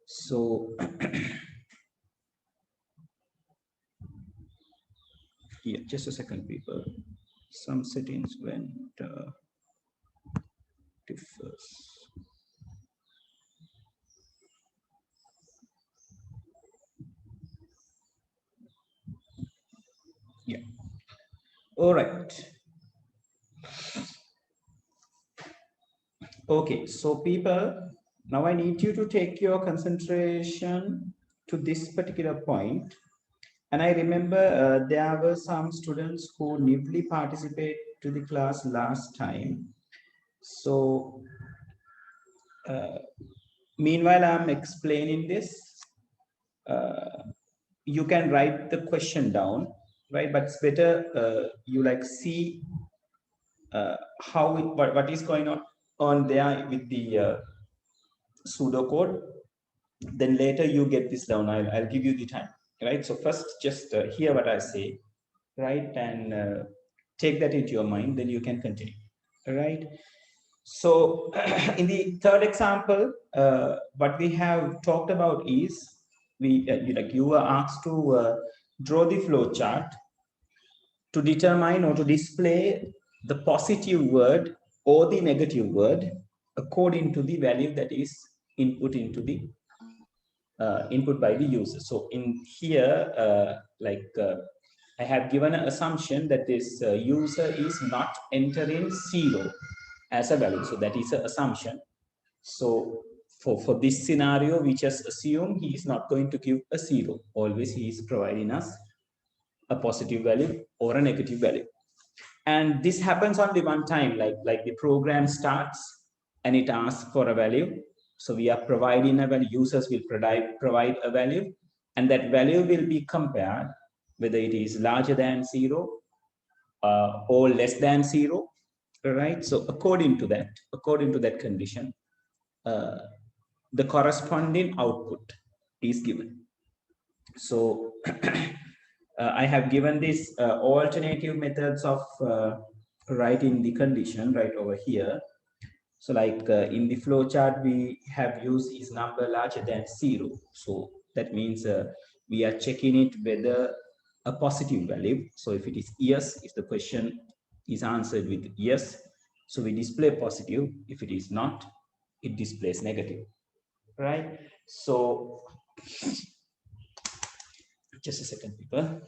So yeah, just a second, people. Some settings went differs. Yeah. All right. Okay. So people, now I need you to take your concentration to this particular point. And I remember there were some students who nimbly participate to the class last time. So meanwhile, I'm explaining this. You can write the question down, right? But it's better you like see how what is going on there with the pseudocode. Then later you get this down. I'll give you the time, right? So first, just hear what I say, right, and take that into your mind. Then you can continue, right? So in the third example, what we have talked about is you were asked to draw the flow chart to determine or to display the positive word or the negative word according to the value that is input into the input by the user. So in here, I have given an assumption that this user is not entering 0 as a value. So that is an assumption. So for this scenario, we just assume he is not going to give a 0. Always he is providing us a positive value or a negative value. And this happens only one time, like the program starts and it asks for a value. So we are providing a value, users will provide a value, and that value will be compared whether it is larger than 0 or less than 0, right? So according to that condition, the corresponding output is given. So I have given this alternative methods of writing the condition right over here. So like in the flow chart, we have used is number larger than 0. So that means we are checking it whether a positive value. So if it is yes, if the question is answered with yes, so we display positive. If it is not, it displays negative, right? So just a second, people.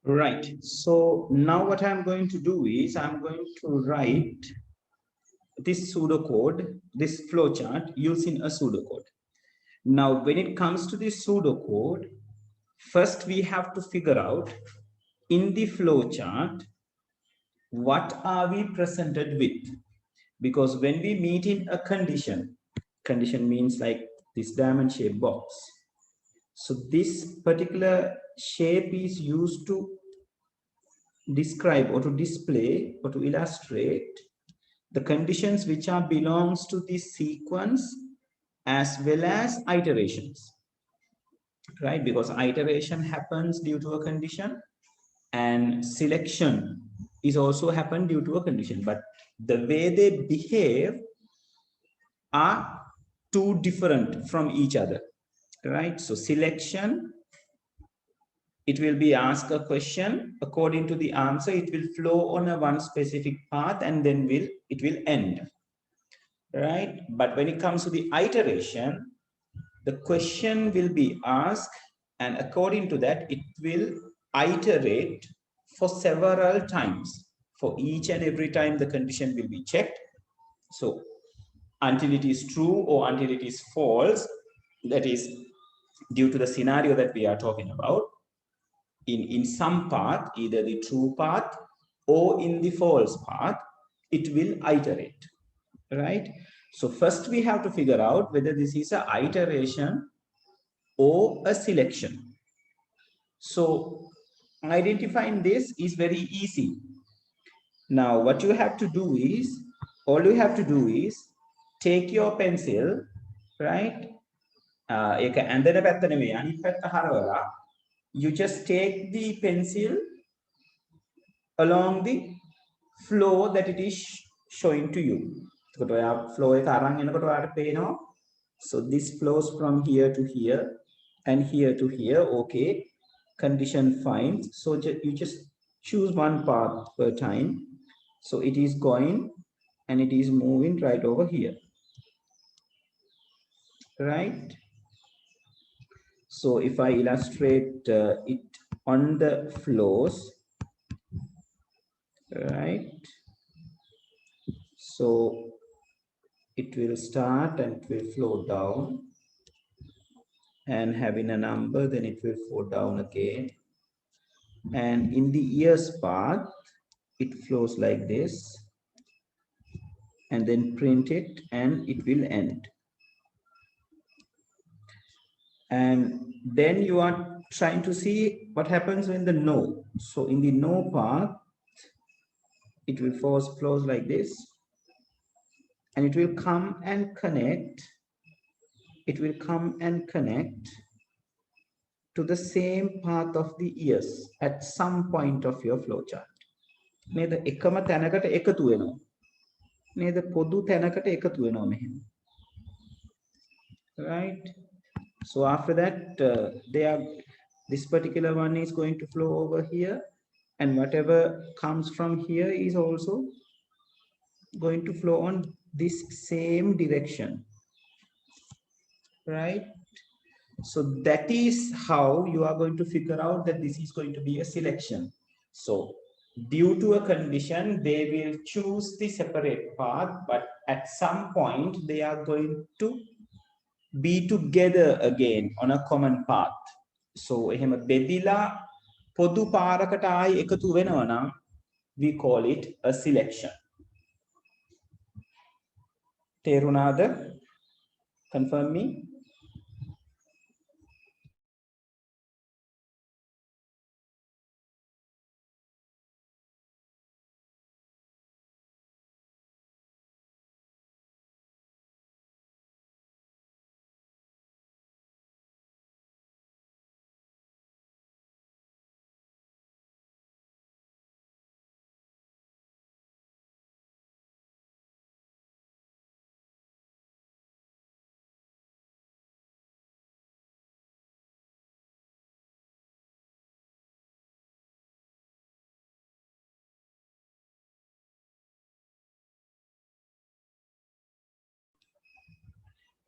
Right. So now what I'm going to do is I'm going to write this pseudocode, this flowchart using a pseudocode. Now, when it comes to this pseudocode, first we have to figure out in the flowchart, what are we presented with? Because when we meet in a condition means like this diamond shaped box. So this particular shape is used to describe or to display or to illustrate the conditions which are belongs to this sequence as well as iterations, right? Because iteration happens due to a condition and selection is also happen due to a condition, but the way they behave are too different from each other, right? So selection, it will be asked a question, according to the answer it will flow on a one specific path and then it will end, right? But when it comes to the iteration, the question will be asked and according to that it will iterate for several times. For each and every time the condition will be checked, so until it is true or until it is false, that is due to the scenario that we are talking about, in some path, either the true path or in the false path, it will iterate, right? So first we have to figure out whether this is a iteration or a selection. So identifying this is very easy. Now what you have to do is, all you have to do is take your pencil, right? ඒක ඇඳන පැත්ත නෙමෙයි අනිත් පැත්ත හරවලා you just take the pencil along the flow that it is showing to you. එතකොට ඔයා flow එක අරන් එනකොට ඔයාලට පේනවා. So this flows from here to here and here to here. Okay, condition fine. So you just choose one path per time. So it is going and it is moving right over here, right? So if I illustrate it on the flows, right? So it will start and it will flow down and having a number, then it will flow down again. And in the ears part, it flows like this and then print it and it will end. And then you are trying to see what happens in the no. So in the no part, it will flows like this and it will come and connect. It will come and connect to the same path of the ears at some point of your flowchart. නේද එකම තැනකට එකතු වෙනවා නේද පොදු තැනකට එකතු වෙනවා මෙහෙම, right? So after that this particular one is going to flow over here and whatever comes from here is also going to flow on this same direction, right? So that is how you are going to figure out that this is going to be a selection. So due to a condition, they will choose the separate path, but at some point they are going to be together again on a common path. So එහෙම බෙදිලා පොදු පාරකට ආයි එකතු වෙනවා නම් we call it a selection. තේරුණාද? Confirm me.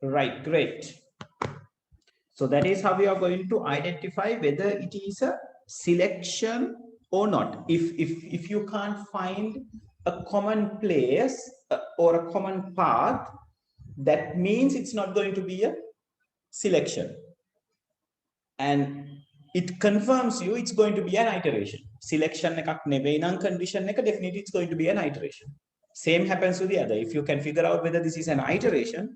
Right, great. So that is how we are going to identify whether it is a selection or not. If you can't find a common place or a common path, that means it's not going to be a selection. And it confirms you it's going to be an iteration. Selection එකක් නෙවෙයි නම් condition එක definitely it's going to be an iteration. Same happens to the other. If you can figure out whether this is an iteration,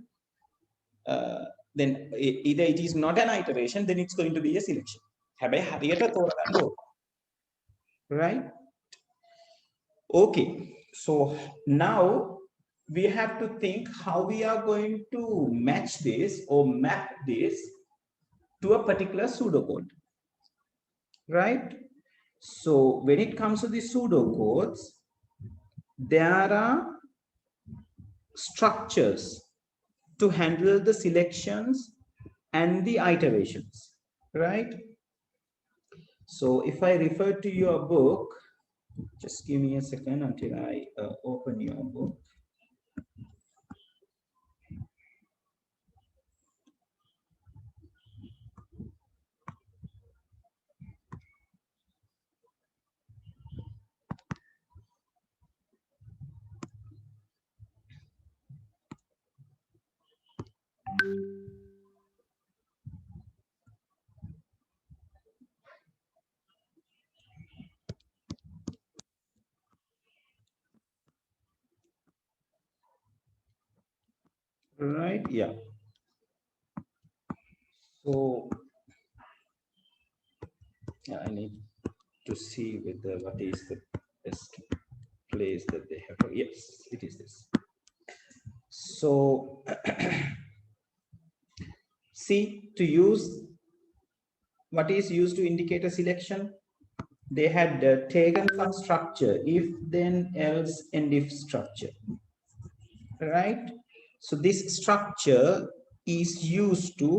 then either it is not an iteration, then it's going to be a selection. හැබැයි හරියට තෝරගන්න ඕන. Right? Okay. So now we have to think how we are going to match this or map this to a particular pseudocode. Right? So when it comes to the pseudocodes, there are structures to handle the selections and the iterations, right? So if I refer to your book, just give me a second until I open your book. Right, yeah. So yeah, I need to see whether what is the best place that they have. Yes, it is this. So see, to use what is used to indicate a selection, they had taken some structure, if then else and if structure, right? So this structure is used to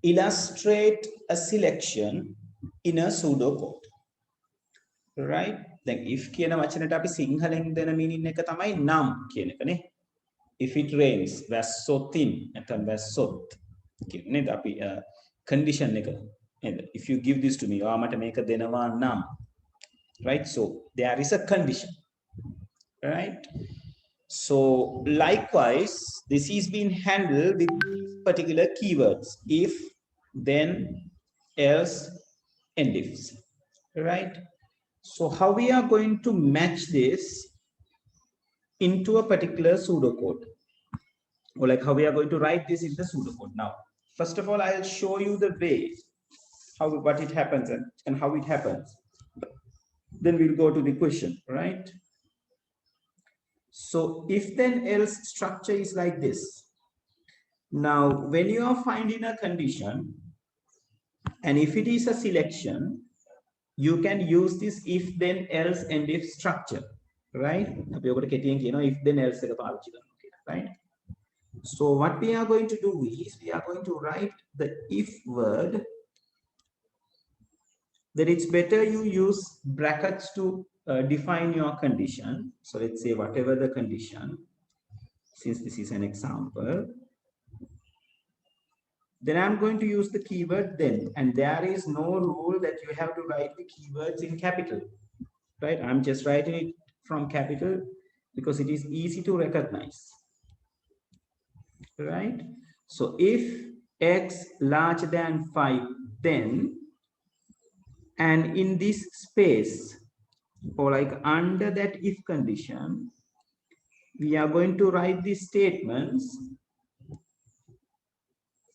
illustrate a selection in a pseudocode, right? Then if කියන වචනට අපි සිංහලෙන් දෙන meaning එක තමයි නම් කියන එක නේ. If it rains, වැස්සොතින් නැත්නම් වැස්සොත් කියන නේද අපි condition එක නේද? If you give this to me, ඔයා මට මේක දෙනවා නම්, right? So there is a condition, right? So likewise, this is being handled with particular keywords: if, then, else, and ifs, right? So how we are going to match this into a particular pseudocode, or like how we are going to write this in the pseudocode. Now, first of all, I'll show you the way what it happens and how it happens. Then we'll go to the question, right? So if then else structure is like this. Now, when you are finding a condition, and if it is a selection, you can use this if then else and if structure, right? If then else, right? So what we are going to do is we are going to write the if word. Then it's better you use brackets to define your condition. So let's say whatever the condition, since this is an example, then I'm going to use the keyword then, and there is no rule that you have to write the keywords in capital, right? I'm just writing it from capital because it is easy to recognize, right? So if x larger than 5, then, and in this space, or like under that if condition, we are going to write these statements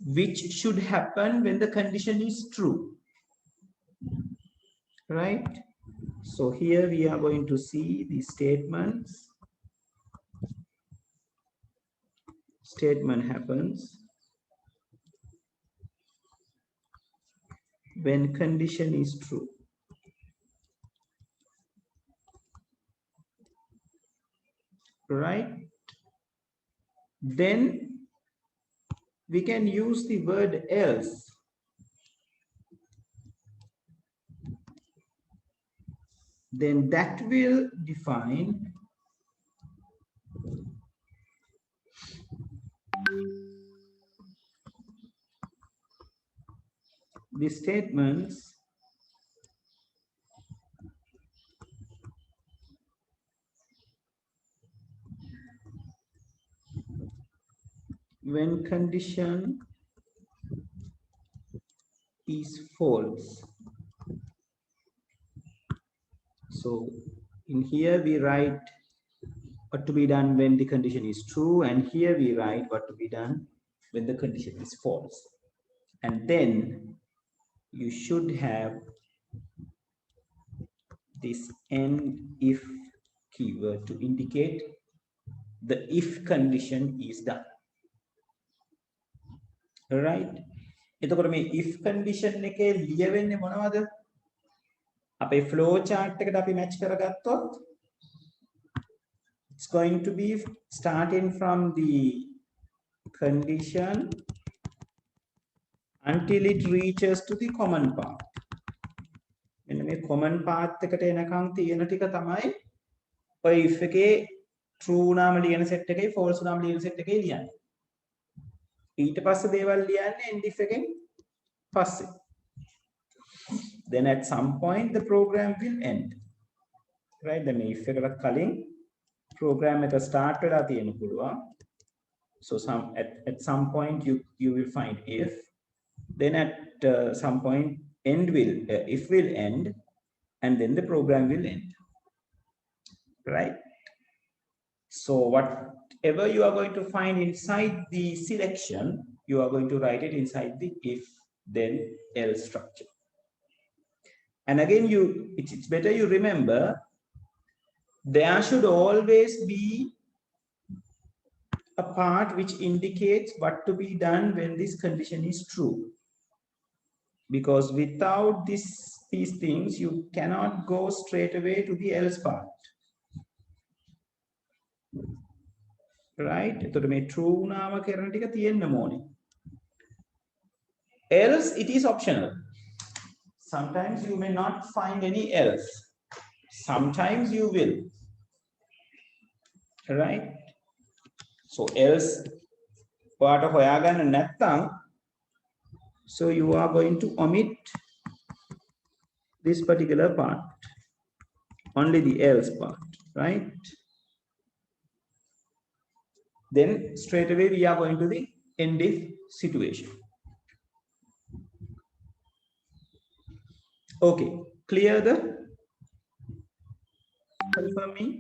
which should happen when the condition is true, right? So here we are going to see the statements. Statement happens when condition is true, right? Then we can use the word else. Then that will define the statements when condition is false. So in here we write what to be done when the condition is true, and here we write what to be done when the condition is false. And then you should have this end if keyword to indicate the if condition is done, right? එතකොට මේ if condition එකේ ලියවෙන්නේ මොනවද? අපේ flow chart එකට අපි match කරගත්තොත් it's going to be starting from the condition until it reaches to the common path. මෙන්න මේ common path එකට එනකන් තියෙන ටික තමයි ඔය if එකේ true වුණාම ලියන set එකයි false වුණාම ලියන set එකයි ලියන්නේ. ඊට පස්සේ දේවල් ලියන්නේ end if එකෙන් පස්සේ. Then at some point the program will end, right? Then if එකට කලින් program එක start වෙලා තියෙන්න පුළුවන්. So at some point you will find if, then at some point if will end, and then the program will end, right? So whatever you are going to find inside the selection, you are going to write it inside the if then else structure. And again, it's better you remember there should always be a part which indicates what to be done when this condition is true. Because without these things, you cannot go straight away to the else part. Right? එතකොට මේ true නාම කරන ටික තියෙන්න ඕනේ. Else it is optional. Sometimes you may not find any else. Sometimes you will. Right? So else part හොයාගන්න නැත්නම්, so you are going to omit this particular part, only the else part, right? Then straight away we are going to the end if situation. Okay, clear the confirming?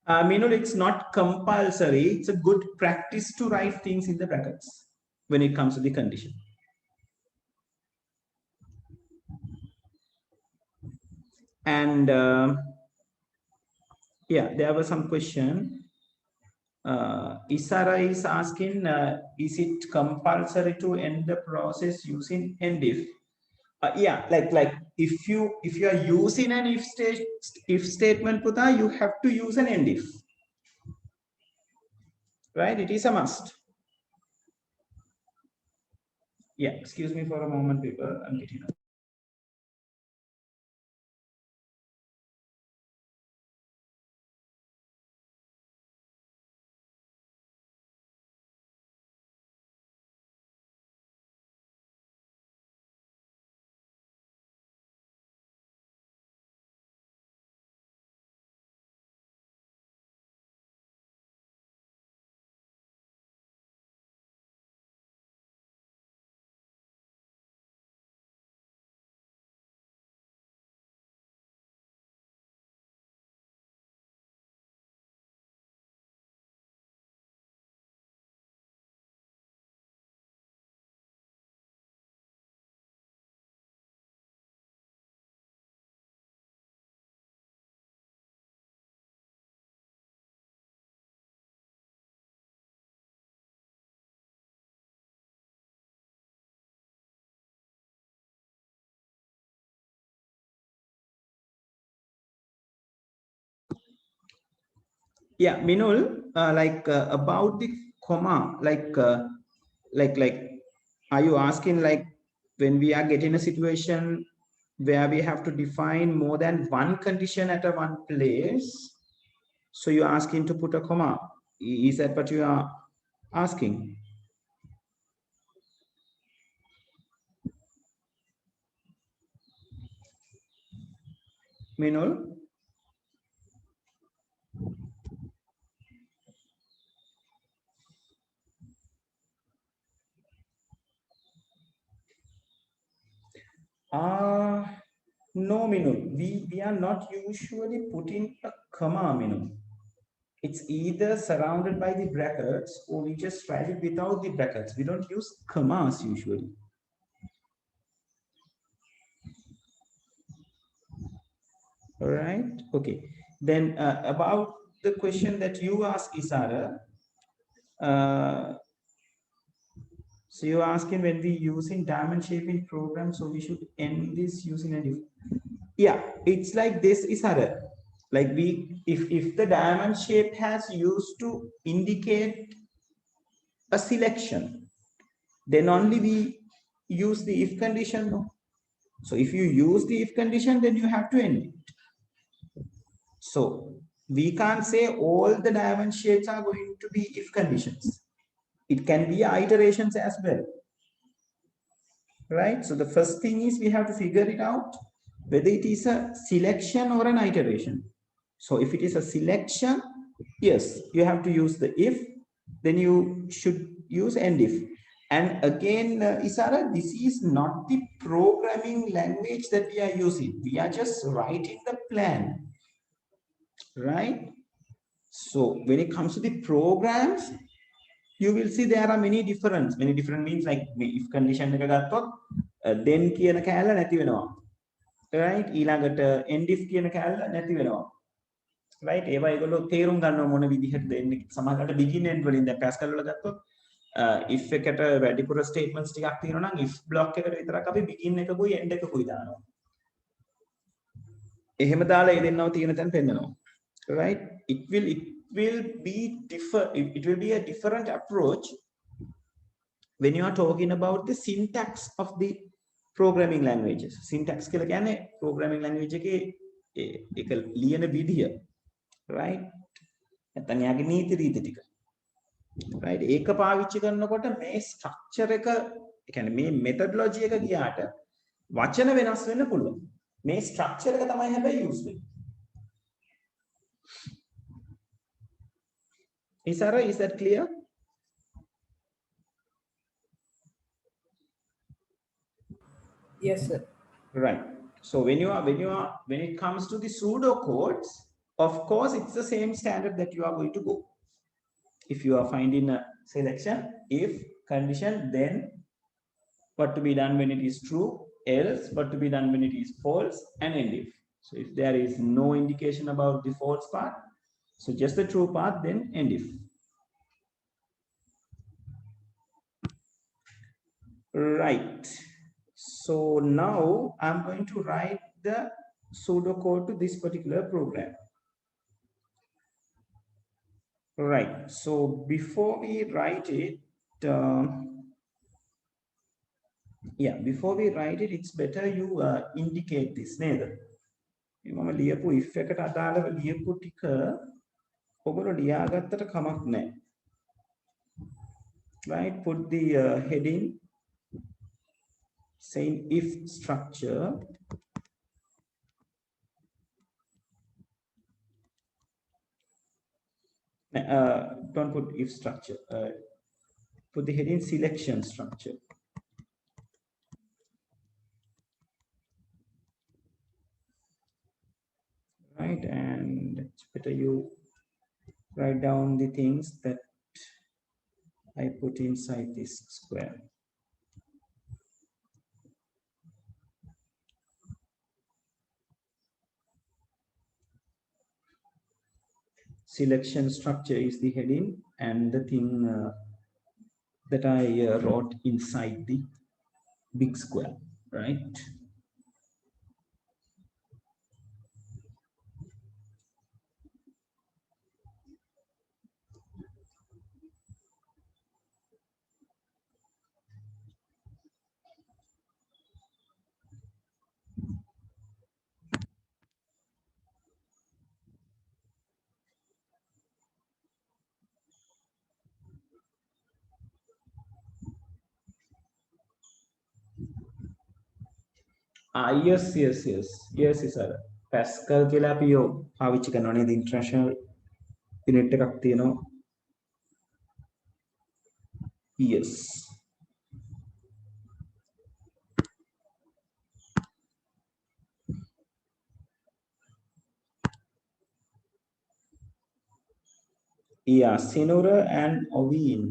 Minul, it's not compulsory. It's a good practice to write things in the brackets when it comes to the condition. And yeah, there was some question. Isara is asking, is it compulsory to end the process using end if? Yeah, like if you are using an if statement, Puta, you have to use an end if. Right? It is a must. Yeah, excuse me for a moment, people. I'm getting up. Yeah, Minul, about the comma, are you asking like when we are getting a situation where we have to define more than one condition at a one place, so you're asking to put a comma? Is that what you are asking? Minul? No, Minul. We are not usually putting a comma, Minul. It's either surrounded by the brackets or we just write it without the brackets. We don't use commas usually. All right. Okay. Then about the question that you asked, Isara. So you're asking when we using diamond shaping program, so we should end this using a div. Yeah, it's like this, Isara. Like if the diamond shape has used to indicate a selection, then only we use the if condition. No? So if you use the if condition, then you have to end it. So we can't say all the diamond shapes are going to be if conditions. It can be iterations as well. Right? So the first thing is we have to figure it out whether it is a selection or an iteration. So if it is a selection, yes, you have to use the if, then you should use end if. And again, Isara, this is not the programming language that we are using. We are just writing the plan. Right? So when it comes to the programs, you will see there are many different means like if condition then කියන කෑල්ල නැති වෙනවා. right ඊළඟට end if කියන කෑල්ල නැති වෙනවා. right ඒවා ඒගොල්ලෝ තේරුම් ගන්නව මොන විදිහටද එන්නේ සමහරවිට begin end වලින් දැන් Pascal වල ගත්තොත් if එකට වැඩිපුර statements ටිකක් තියෙනවා නම් if block එකට විතරක් අපි begin එකකුයි end එකකුයි දානවා. එහෙම දාලා ඒ දෙන්නව තියෙන තැන පෙන්නනවා. right it will be a different approach when you are talking about the syntax of the programming languages. Syntax කියලා කියන්නේ programming language එකේ ඒක ලියන විදිය. right නැත්නම් යාගේ නීති රීති ටික. right ඒක පාවිච්චි කරනකොට මේ structure එක ඒ කියන්නේ මේ methodology එක ගියාට වචන වෙනස් වෙන්න පුළුවන්. මේ structure එක තමයි හැබැයි use වෙන්නේ. Is that clear? Yes, sir. Right. So when it comes to the pseudo codes, of course it's the same standard that you are going to go. If you are finding a selection, if condition, then what to be done when it is true, else what to be done when it is false, and end if. So if there is no indication about the false part, so just the true part, then end if. Right. So now I'm going to write the pseudocode to this particular program. Right. So before we write it, it's better you indicate this. Neither. මම ලියපු if එකට අදාළව ලියපු ටික ඔයගොල්ලෝ ලියාගත්තට කමක් නැහැ. Right. Put the heading saying if structure. Don't put if structure. Put the heading selection structure. Right, and it's better you write down the things that I put inside this square. Selection structure is the heading and the thing that I wrote inside the big square, right? Yes, sir. Pascal කියලා අපි පාවිච්චි කරනවා නේද international unit එකක් තියෙනවා. Yes. Yeah, Sinura and Oveen,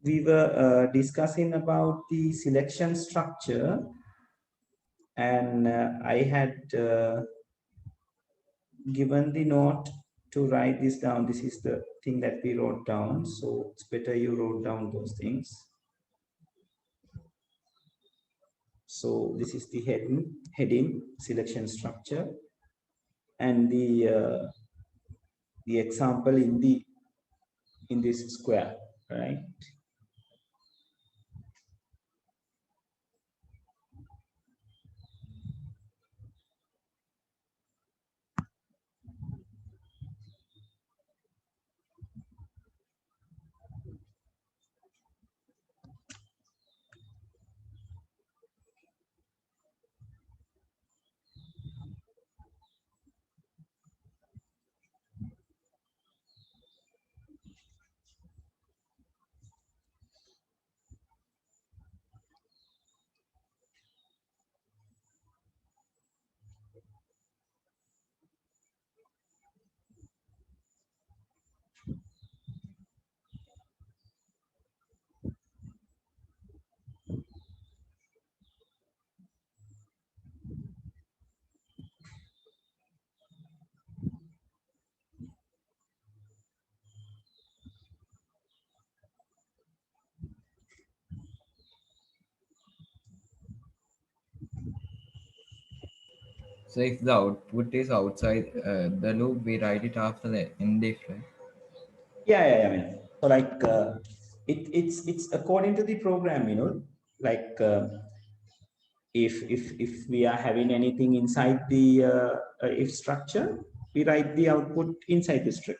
we were discussing about the selection structure, and I had given the note to write this down. This is the thing that we wrote down, so it's better you wrote down those things. So this is the heading selection structure, and the example in this square, right? So if the output is outside the loop, we write it after the end if, right? Yeah. I mean, so like it's according to the program, like if we are having anything inside the if structure, we write the output inside the string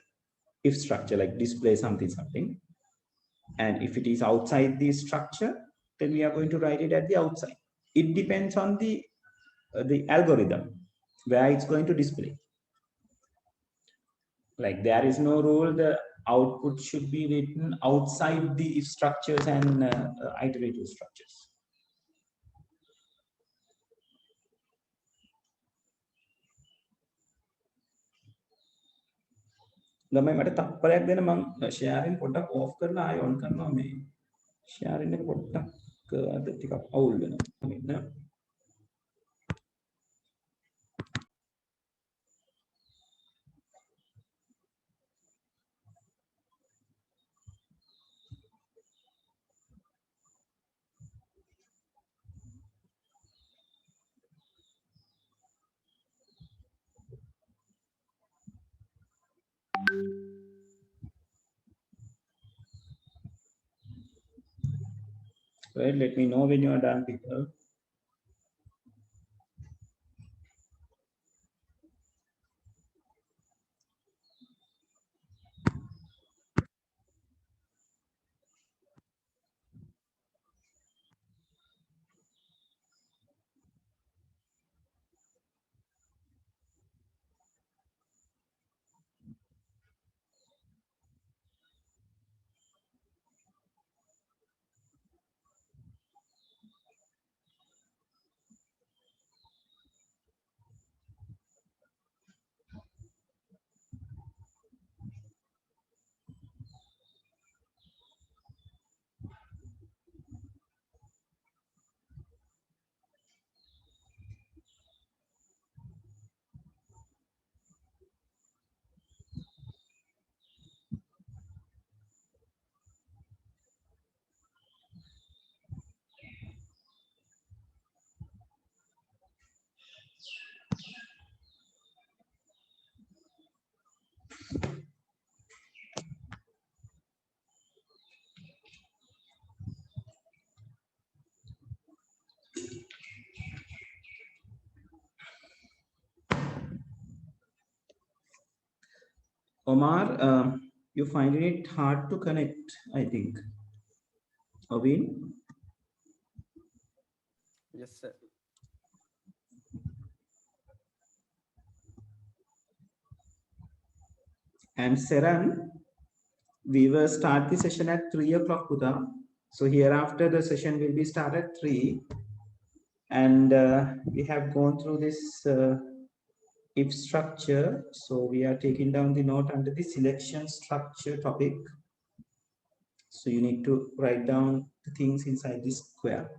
if structure, like display something something. And if it is outside the structure, then we are going to write it at the outside. It depends on the algorithm where it's going to display. Like there is no rule the output should be written outside the if structures and iterative structures. ළමයි මට තප්පරයක් දෙන්න මම sharing පොඩ්ඩක් off කරලා ආයෙ on කරනවා මේ sharing එක පොඩ්ඩක් අද ටිකක් අවුල් වෙනවා. Right, let me know when you are done, people. Omar, you finding it hard to connect, I think. Ovin Yes, sir. and Seran, we will start the session at 3 o'clock, Uda. So hereafter the session will be start at 3. And we have gone through this if structure. So we are taking down the note under the selection structure topic. So you need to write down the things inside this square.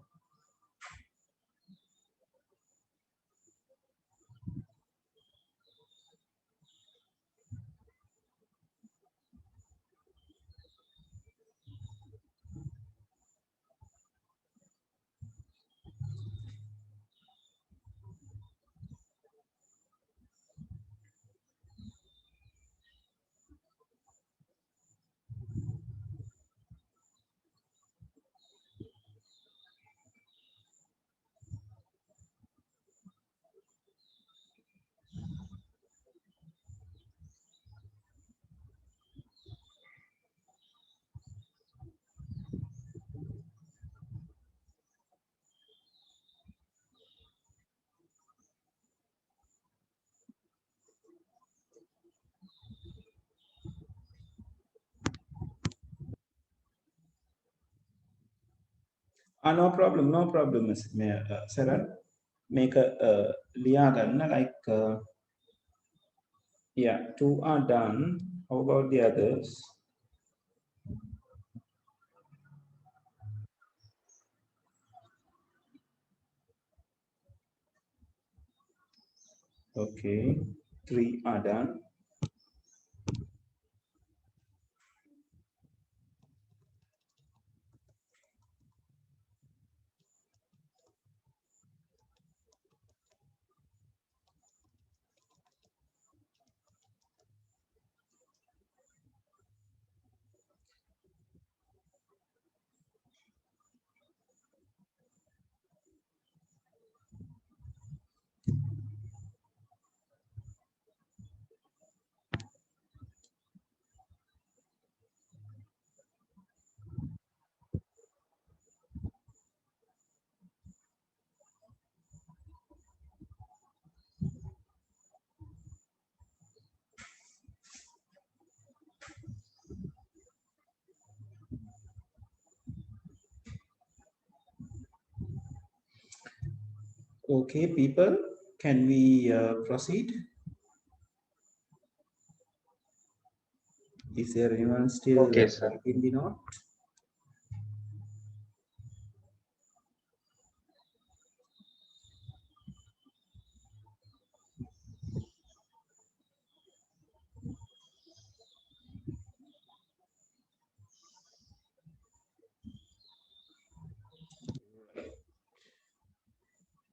No problem, no problem, Sarah. Make a liagan like yeah, 2 are done. How about the others? Okay, 3 are done. Okay, people, can we proceed? Is there anyone still Okay, sir. in the note?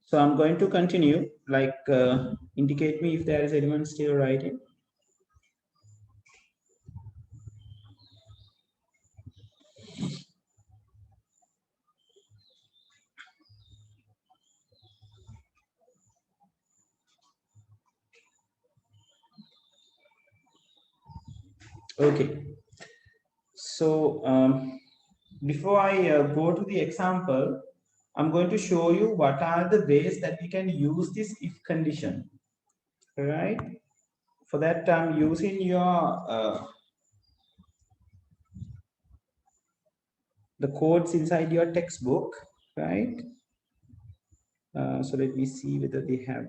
So I'm going to continue, like indicate me if there is anyone still writing. Okay, so before I go to the example, I'm going to show you what are the ways that we can use this if condition, right? For that, I'm using your the codes inside your textbook, right? So let me see whether they have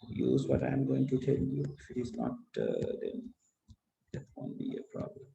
used what I'm going to tell you. If it is not, then that won't be a problem.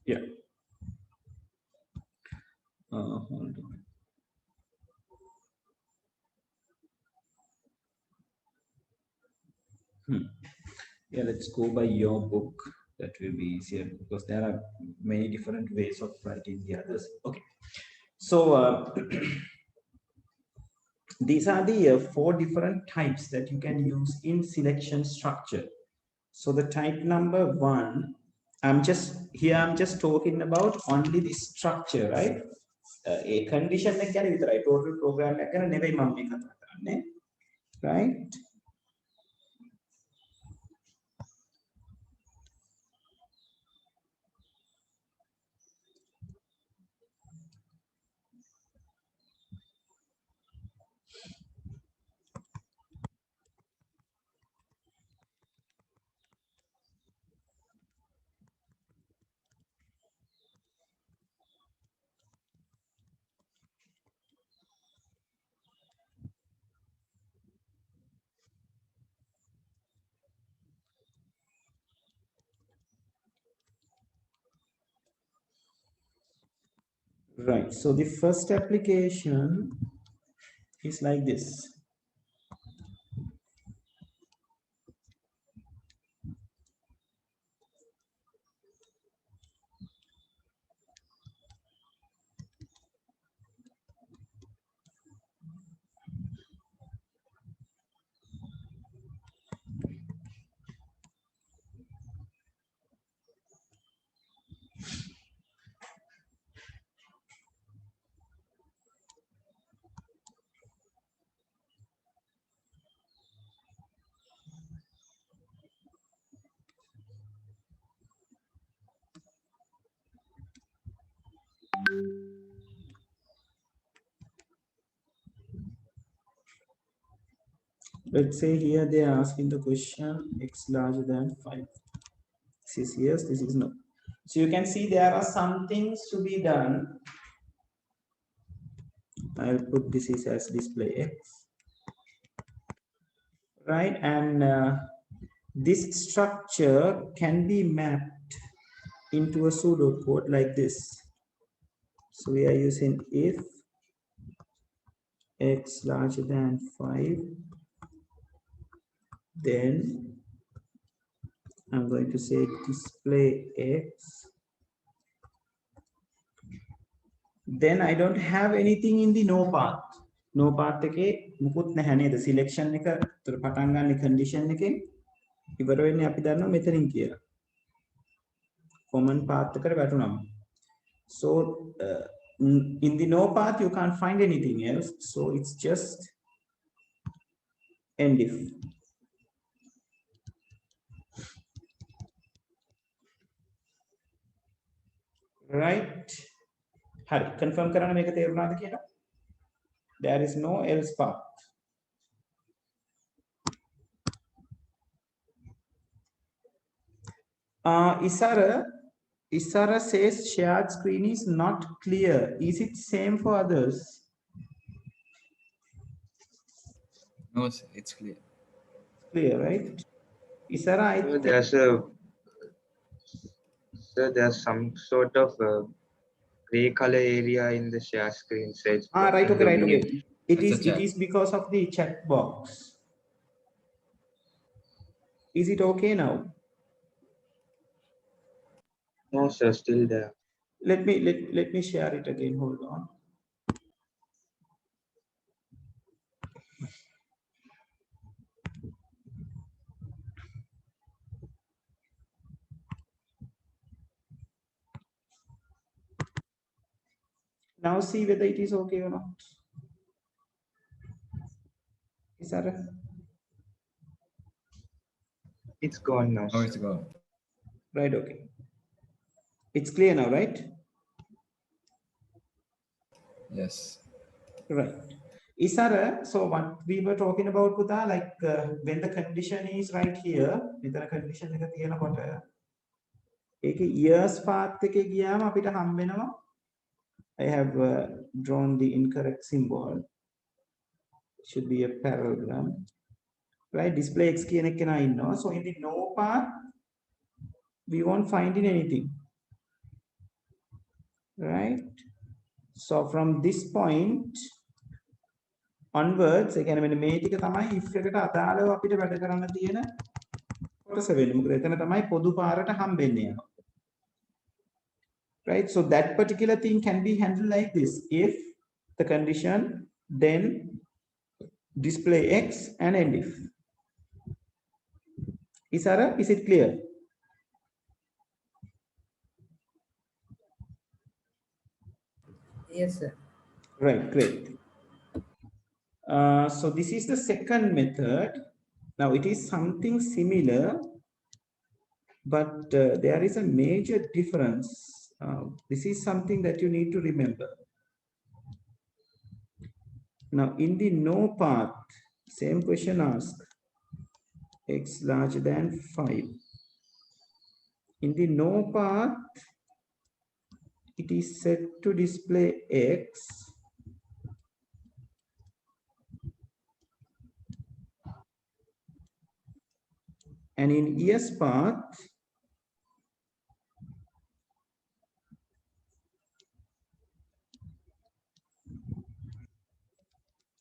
Yeah. Hold on. Yeah, let's go by your book. That will be easier because there are many different ways of writing the others. Okay. So these are the four different types that you can use in selection structure. So the type number one, I'm just talking about only the structure, right? A condition එක ගැන විතරයි total program එක ගැන නෙවෙයි මම මේ කතා කරන්නේ, right? Right. So the first application is like this. Let's say here they are asking the question x larger than 5. This is yes, this is no. So you can see there are some things to be done. I'll put this is as display x, right? And this structure can be mapped into a pseudocode like this. So we are using if x larger than 5, then I'm going to say display x. Then I don't have anything in the no path. No path එකේ මුකුත් නැහැ නේද? Selection එක උතර පටන් ගන්න condition එකෙන් ඉවර වෙන්නේ අපි දන්නවා මෙතනින් කියලා. Common path එකට වැටුනම. So in the no path you can't find anything else. So it's just end if. Right? හරි confirm කරන්න මේක තේරුණාද කියලා? There is no else path. Isara says shared screen is not clear. Is it same for others? No, sir, it's clear. Clear, right? Isara, I think there's some sort of gray color area in the share screen. Says right, okay, right, okay. It That's a is because of the chat box. Is it okay now? No, sir, still there. Let me share it again. Hold on. Now see whether it is okay or not. Is that It's gone now. Now it's gone. right? Okay. It's clear now, right? Yes. Right. Isara, so what we were talking about, Puta, like when the condition is right here, with the condition එක තියෙනකොට ඒකේ years path එකේ ගියාම අපිට හම්බ වෙනවා. I have drawn the incorrect symbol. Should be a parallelogram. Right? Display x කියන එක නා ඉන්නවා. So in the no path, we won't find in anything. Right? So from this point onwards, ඒ කියන්නේ මෙන්න මේ ටික තමයි if එකට අදාළව අපිට වැඩ කරන්න තියෙන කොටස වෙන්නේ. මොකද එතන තමයි පොදු පාරට හම්බෙන්නේ යනවා. Right? So that particular thing can be handled like this. If the condition, then display x and end if. Is it clear? Yes, sir. Right, great. So this is the second method. Now it is something similar, but there is a major difference. This is something that you need to remember. Now in the no path, same question asked, x larger than 5. In the no path, it is set to display x and in yes path,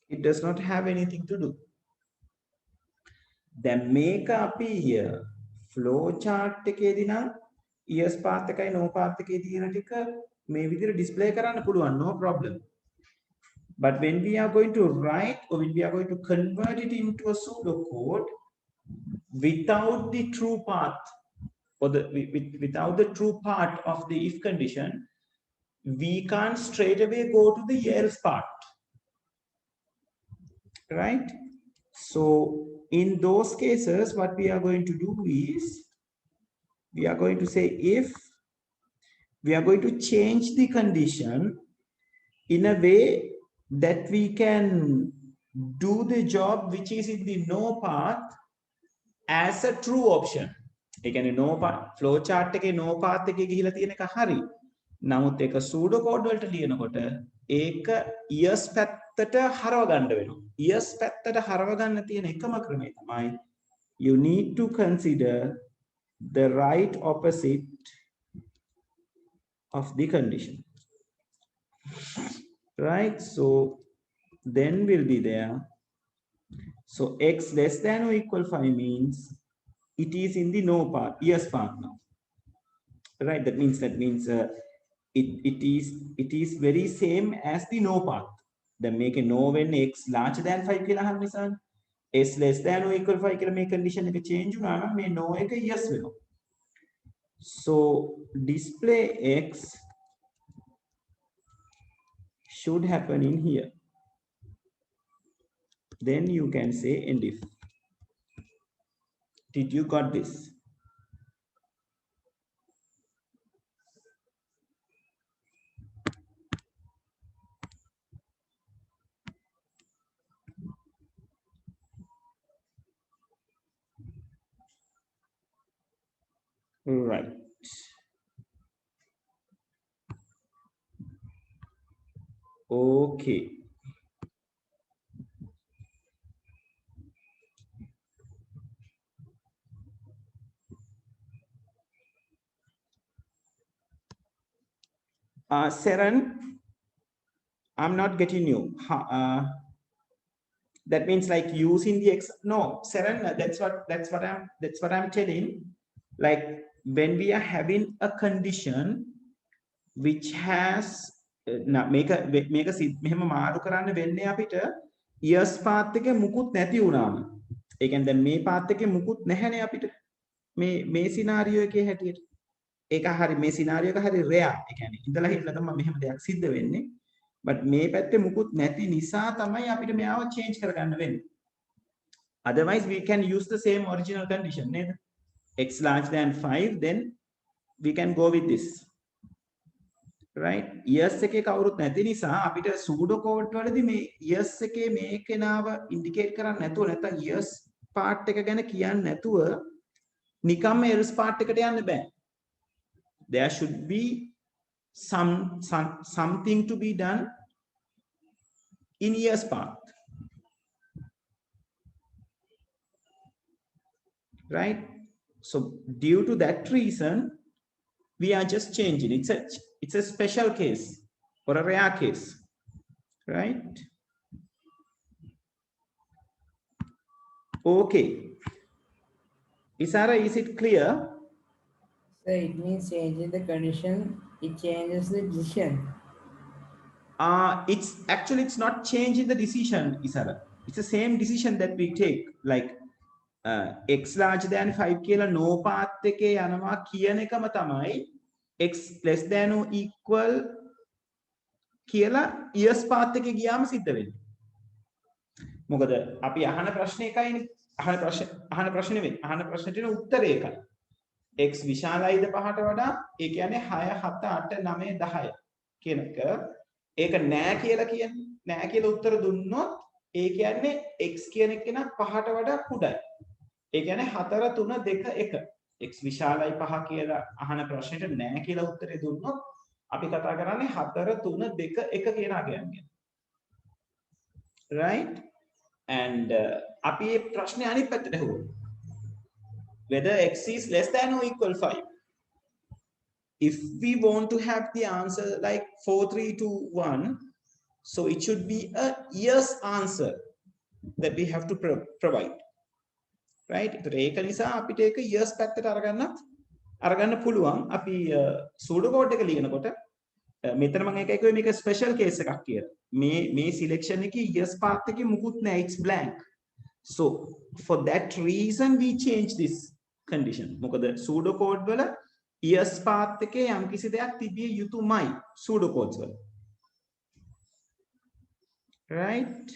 it does not have anything to do. Then make up here flow chart එකේදී නම් yes path එකයි no path එකේ තියෙන ටික මේ විදිහට display කරන්න පුළුවන්, no problem. But when we are going to write or when we are going to convert it into a pseudocode without the true path or without the true part of the if condition, we can't straight away go to the else part. Right? So in those cases, what we are going to do is we are going to say if we are going to change the condition in a way that we can do the job which is in the no path as a true option. ඒ කියන්නේ no path flow chart එකේ no path එකේ ගිහිලා තියෙන එක හරි. නමුත් ඒක pseudo code වලට ලියනකොට ඒක yes පැත්තට හරව ගන්න වෙනවා. yes පැත්තට හරව ගන්න තියෙන එකම ක්‍රමය තමයි you need to consider the right opposite of the condition. right? So then will be there. So x less than or equal 5 means it is in the no part, yes part now, right? That means it is very same as the no part. Then make a no when x larger than 5 kilo s less than or equal 5 kilo make condition එක change වුණා නම් මේ no එක yes වෙනවා. So display x should happen in here. Then you can say end if. Did you got this? Right. Okay. Seren, I'm not getting you. That means like using the x. No, Seren, that's what I'm telling. Like when we are having a condition which has make a මෙහෙම මාරු කරන්න වෙන්නේ අපිට ears path එකේ මුකුත් නැති වුණාම. ඒ කියන්නේ දැන් මේ path එකේ මුකුත් නැහැනේ අපිට. මේ scenario එකේ හැටියට. ඒක හරි මේ scenario එක හරි rare. ඒ කියන්නේ ඉඳලා හිටලා තමයි මෙහෙම දෙයක් සිද්ධ වෙන්නේ. but මේ පැත්තේ මුකුත් නැති නිසා තමයි අපිට මෙයාව change කරගන්න වෙන්නේ. Otherwise we can use the same original condition නේද? x larger than 5 then we can go with this. Right? Yes එකේ කවුරුත් නැති නිසා අපිට pseudo code වලදී මේ yes එකේ මේ කෙනාව indicate කරන්න නැතුව නැත්නම් yes part එක ගැන කියන්න නැතුව නිකම්ම else part එකට යන්න බෑ. There should be something to be done in yes part. Right? So due to that reason we are just changing. It's a special case or a rare case, right? Okay. Isara, is it clear? So it means changing the condition, it changes the decision. It's actually it's not changing the decision, Isara. It's the same decision that we take. Like x larger than 5 කියලා no path එකේ යනවා කියන එකම තමයි x less than or equal කියලා yes path එකේ ගියාම සිද්ධ වෙන්නේ. මොකද අපි අහන ප්‍රශ්නේ එකයිනේ. අහන ප්‍රශ්නේ නෙවෙයි. අහන ප්‍රශ්නෙට තියෙන උත්තරේ එකයි. x විශාලයිද පහට වඩා? ඒ කියන්නේ 6 7 8 9 10 කියන එක. ඒක නෑ කියලා කියන්නේ. නෑ කියලා උත්තර දුන්නොත් ඒ කියන්නේ x කියන එක නා පහට වඩා කුඩායි. ඒ කියන්නේ 4 3 2 1. x විශාලයි 5 කියලා අහන ප්‍රශ්නෙට නෑ කියලා උත්තරේ දුන්නොත් අපි කතා කරන්නේ 4 3 2 1 කියන අගයන් ගැන. Right? And අපි මේ ප්‍රශ්නේ අනිත් පැත්තට හුවමු. Whether x is less than or equal 5. If we want to have the answer like 4 3 2 1, so it should be a yes answer that we have to provide. Right? ඒක නිසා අපිට ඒක yes පැත්තට අරගන්න පුළුවන්. අපි pseudo code එක ලියනකොට මෙතන මම එකයි කිව්වේ මේක ස්පෙෂල් කේස් එකක් කියලා. මේ සිලෙක්ෂන් එකේ yes path එකේ මුකුත් නැහැ, it's blank. So for that reason we change this condition. මොකද pseudo code වල yes path එකේ යම්කිසි දෙයක් තිබිය යුතුමයි pseudo codes වල. Right?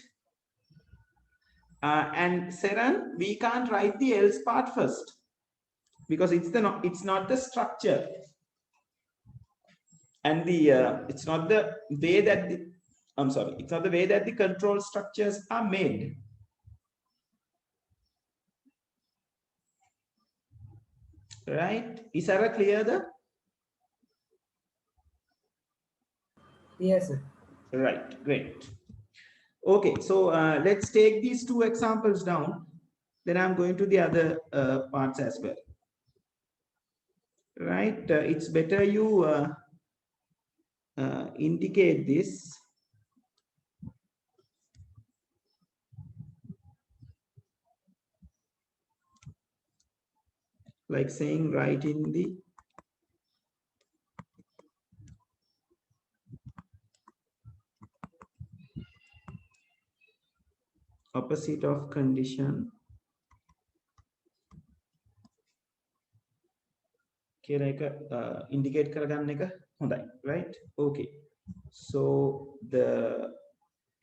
And Seren, we can't write the else part first because it's not the structure and it's not the way that it's not the way that the control structures are made. Right? Is that clear? Yes, sir. Right, great. Okay, so let's take these two examples down. Then I'm going to the other parts as well. Right, it's better you indicate this like saying write in the opposite of condition කියලා එක indicate කරගන්න එක හොඳයි, right? Okay, so the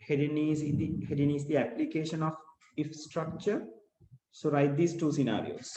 heading is the application of if structure. So write these two scenarios.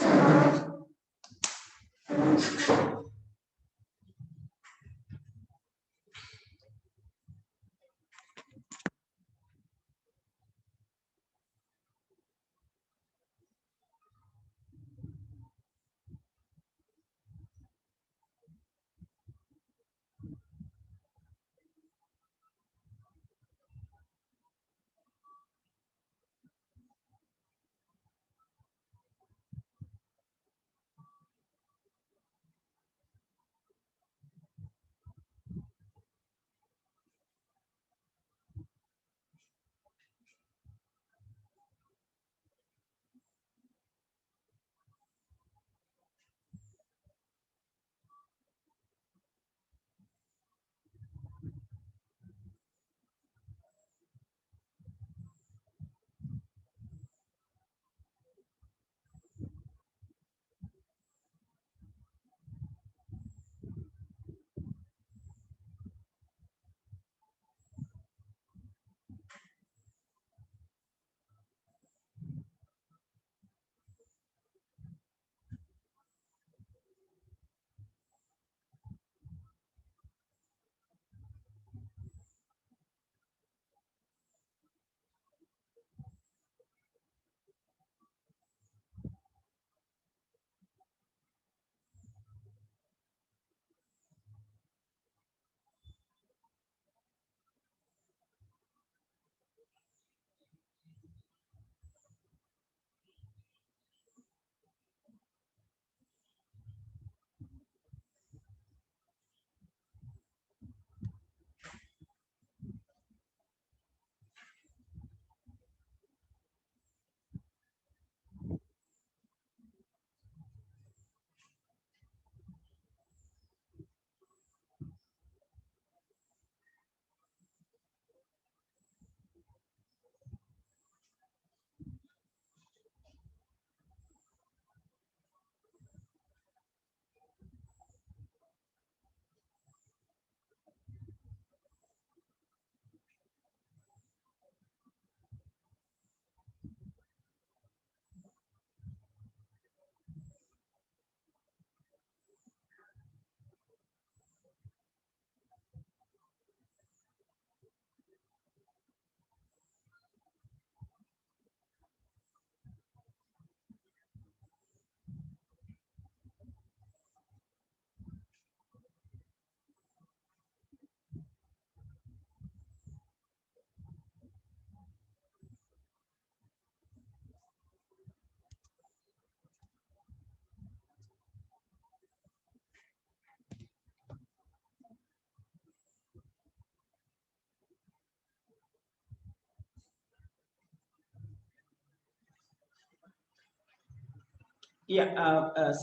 Yeah,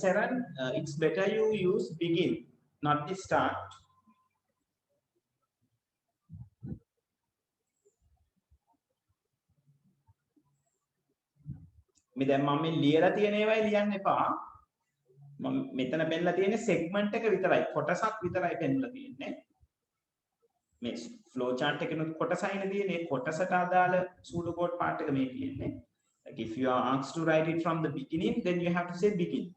Saran, it's better you use begin, not the start. මේ දැන් මම මේ ලියලා තියෙන ඒවායි ලියන්න එපා. මම මෙතන පෙන්නලා තියෙන්නේ segment එක විතරයි. කොටසක් විතරයි පෙන්නලා තියෙන්නේ. මේ flow chart එකනොත් කොටසයිනේ තියෙන්නේ. කොටසට අදාළ pseudo code part එක මේ තියෙන්නේ. Like if you are asked to write it from the beginning, then you have to say begin.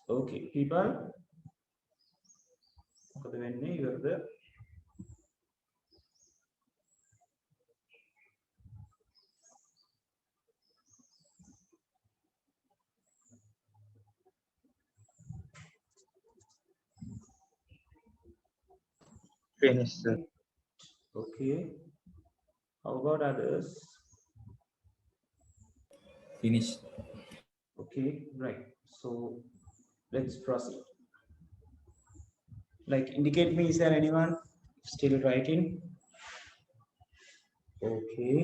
Okay, people. මොකද වෙන්නේ ඉවරද? Finish, sir. Okay. How about others? Finish. Okay, right. So let's proceed. Like, indicate me, is there anyone still writing? Okay.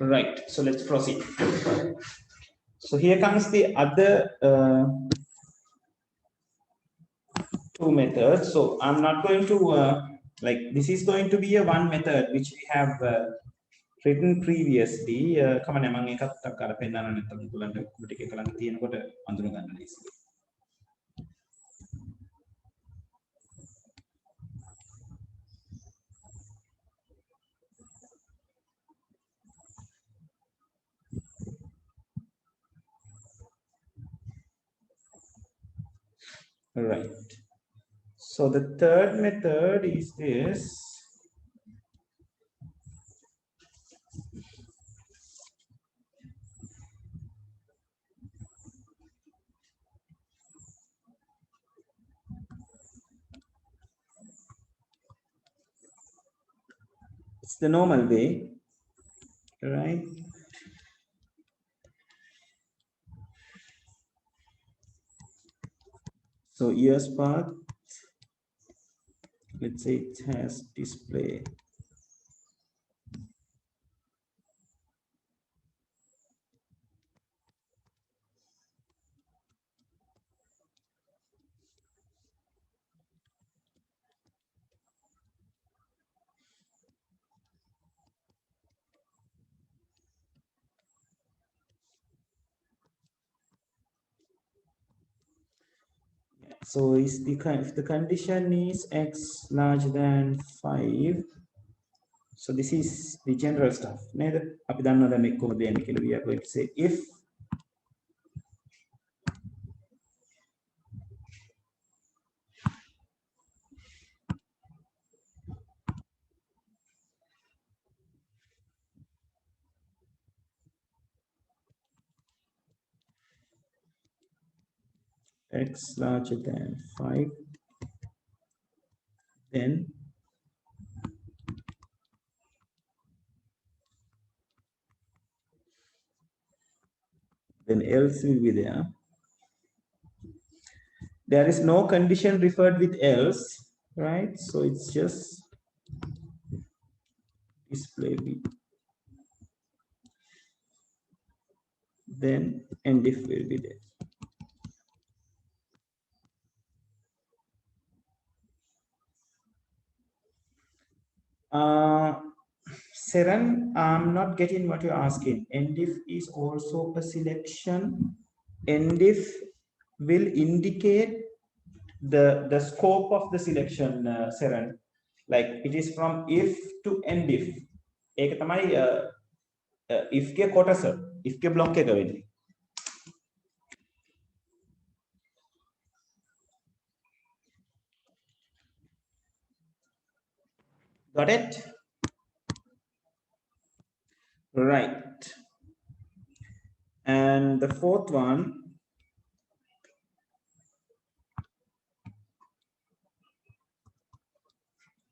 Right. So let's proceed. So here comes the other two methods. So I'm not going to like, this is going to be a one method which we have written previously. කමන්න මම එකක් අර පෙන්නන්න නැත්නම් ඔයගොල්ලන්ට ටික එක ළඟ තියෙනකොට අඳුන ගන්න ලේසි. Right. So the third method is this. It's the normal way, right? So years path, let's say it has display. So is the if the condition is x larger than 5, so this is the general stuff. නේද? අපි දන්නවා දැන් මේක කොහොමද දෙන්නේ කියලා. We are going to say if x larger than 5, then else will be there. There is no condition referred with else, right? So it's just display b. Then end if will be there. Seren, I'm not getting what you're asking. End if is also a selection. End if will indicate the scope of the selection, Seren. Like it is from if to end if. ඒක තමයි if के කොටස, if के block එක වෙන්නේ. Got it? Right. And the fourth one,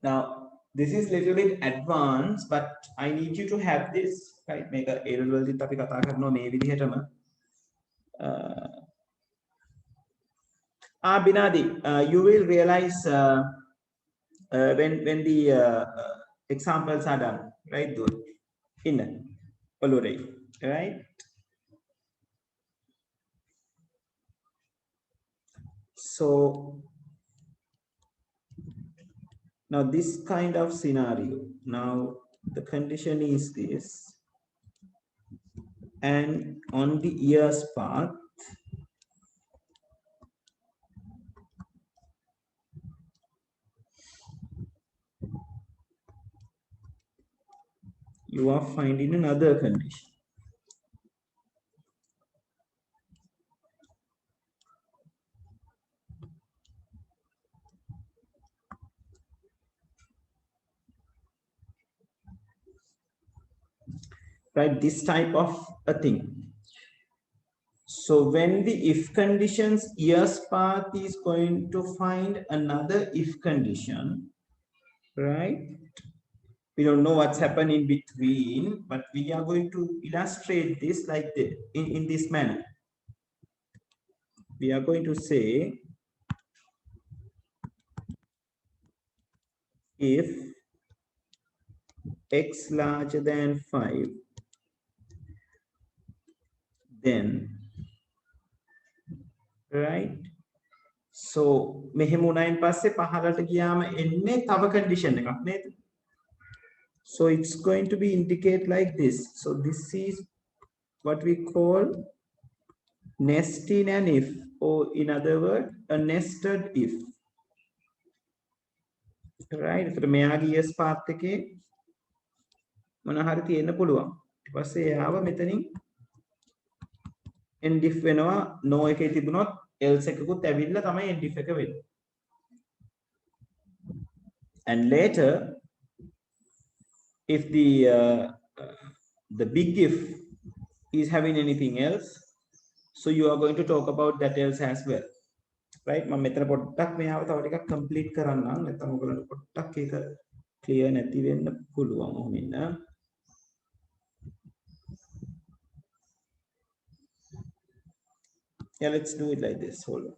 now this is little bit advanced, but I need you to have this, right? Make a A-level වලදීත් අපි කතා කරනවා මේ විදිහටම. Binadi, you will realize when the examples are done, right? Dude, in already, right? So now this kind of scenario, now the condition is this, and on the years path, you are finding another condition. Right, this type of a thing. So when the if conditions, yes path is going to find another if condition, right? We don't know what's happened in between, but we are going to illustrate this like this, in this manner. We are going to say, if x larger than 5, then, right? So මෙහෙම උනායින් පස්සේ පහලට ගියාම එන්නේ තව condition එකක් නේද? So it's going to be indicate like this. So this is what we call nesting an if, or in other words, a nested if. Right? So මෙයාගේ yes path එකේ මොන හරි තියෙන්න පුළුවන්. ඊට පස්සේ එයාව මෙතනින් end if වෙනවා no එකේ තිබුණොත් else එකකුත් ඇවිල්ලා තමයි end if එක වෙන්නේ. And later, if the big if is having anything else, so you are going to talk about that else as well, right? මම මෙතන පොඩ්ඩක් මෙයාව තව ටිකක් complete කරන්නම්. නැත්නම් ඔයගොල්ලන්ට පොඩ්ඩක් ඒක clear නැති වෙන්න පුළුවන්. ඔහොම ඉන්න. Yeah, let's do it like this. Hold on.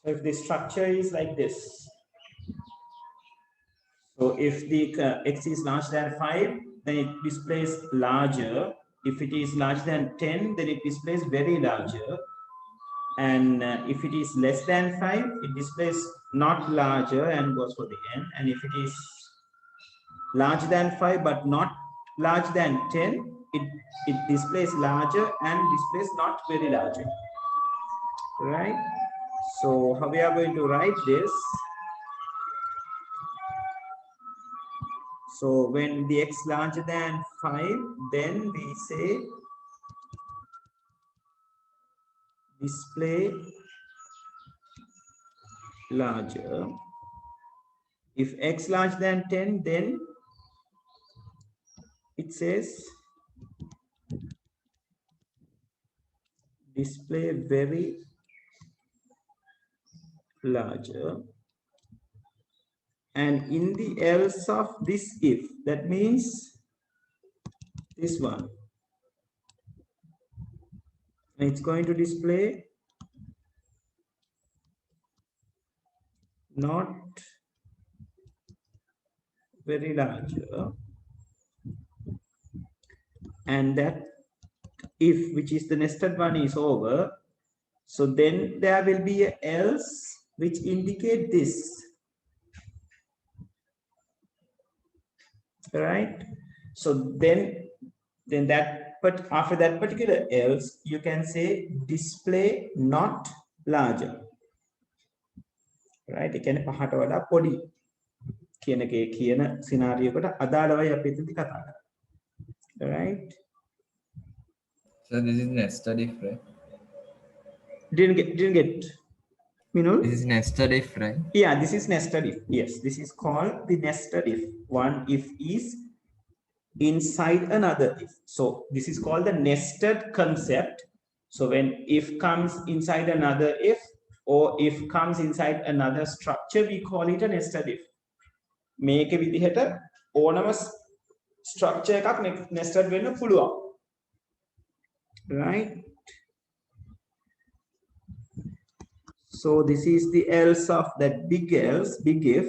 So if the structure is like this, so if the x is larger than 5, then it displays larger. If it is larger than 10, then it displays very larger. And if it is less than 5, it displays not larger and goes for the n. And if it is larger than 5 but not larger than 10, it displays larger and displays not very larger. Right? So how we are going to write this? So when the x larger than 5, then we say display larger. If x larger than 10, then it says display very larger. And in the else of this if, that means this one. It's going to display not very large, and that if, which is the nested one, is over, so then there will be a else which indicate this, right? So then that, but after that particular else, you can say display not larger, right? It can පහට වඩා පොඩි කියන එකේ කියන සිනාරියෝ කට අදාළවයි අපි එතනදි කතා කරන්නේ. Right? So this is nested if, right? Didn't get Minul? This is nested if, right? Yeah, this is nested if. Yes, this is called the nested if. One if is inside another if. So this is called the nested concept. So when if comes inside another if, or if comes inside another structure, we call it a nested if. මේක විදිහට ඕනම structure එකක් nested වෙන්න පුළුවන්. Right? So this is the else of that big else, big if,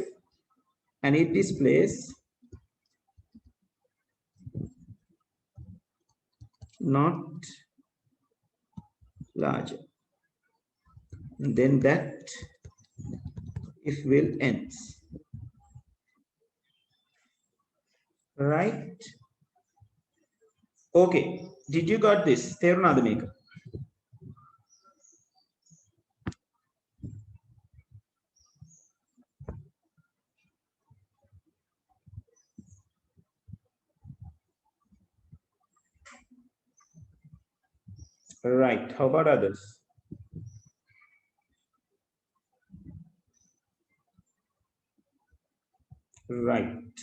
and it displays not larger. And then that if will ends. Right? Okay. Did you got this? තේරුණාද මේක? Right. How about others? Right.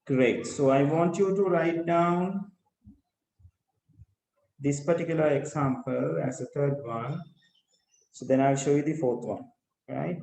Great. So I want you to write down this particular example as a third one. So then I'll show you the fourth one. Right?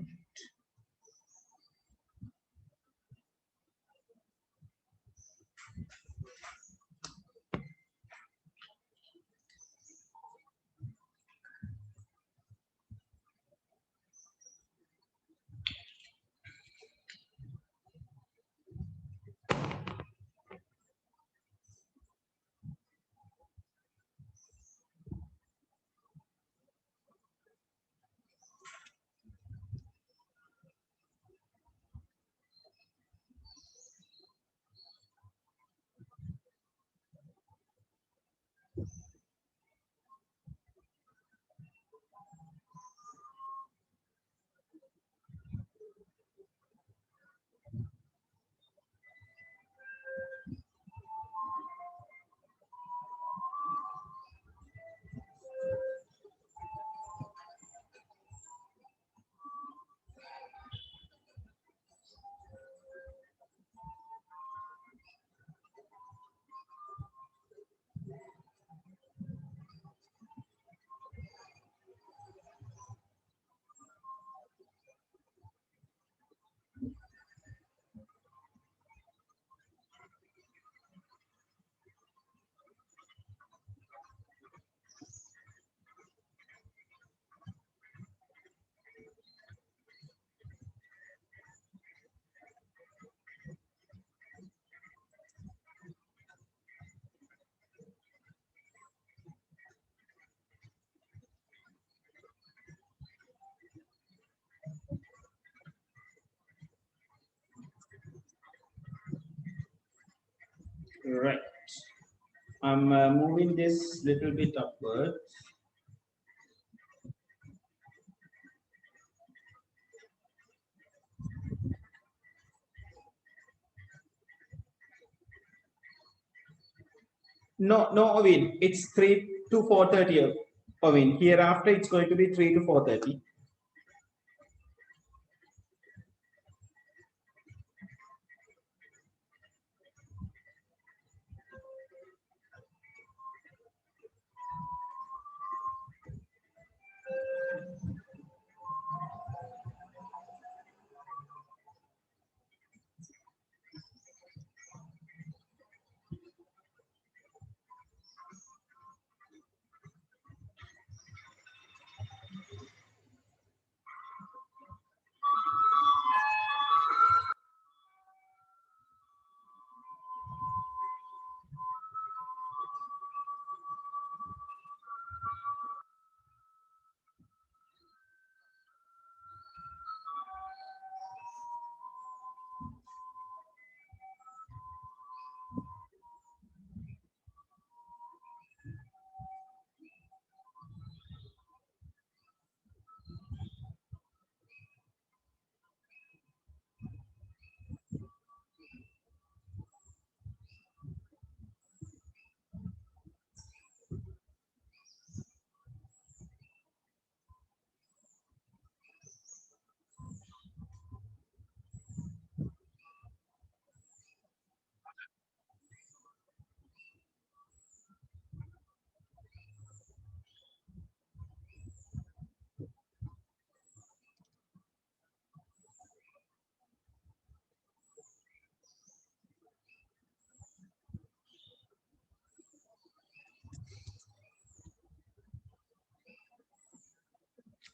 Right. I'm moving this little bit upward. No, Ovin, it's 3 to 4:30. Ovin, hereafter it's going to be 3 to 4:30.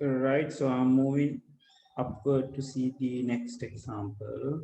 Right, so I'm moving upward to see the next example.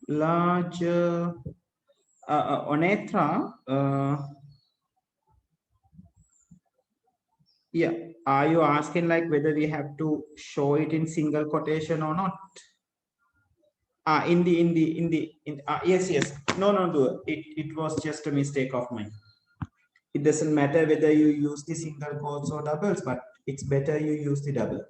Large Onetra, yeah, are you asking like whether we have to show it in single quotation or not? Yes, yes. No, it was just a mistake of mine. It doesn't matter whether you use the single quotes or doubles, but it's better you use the double.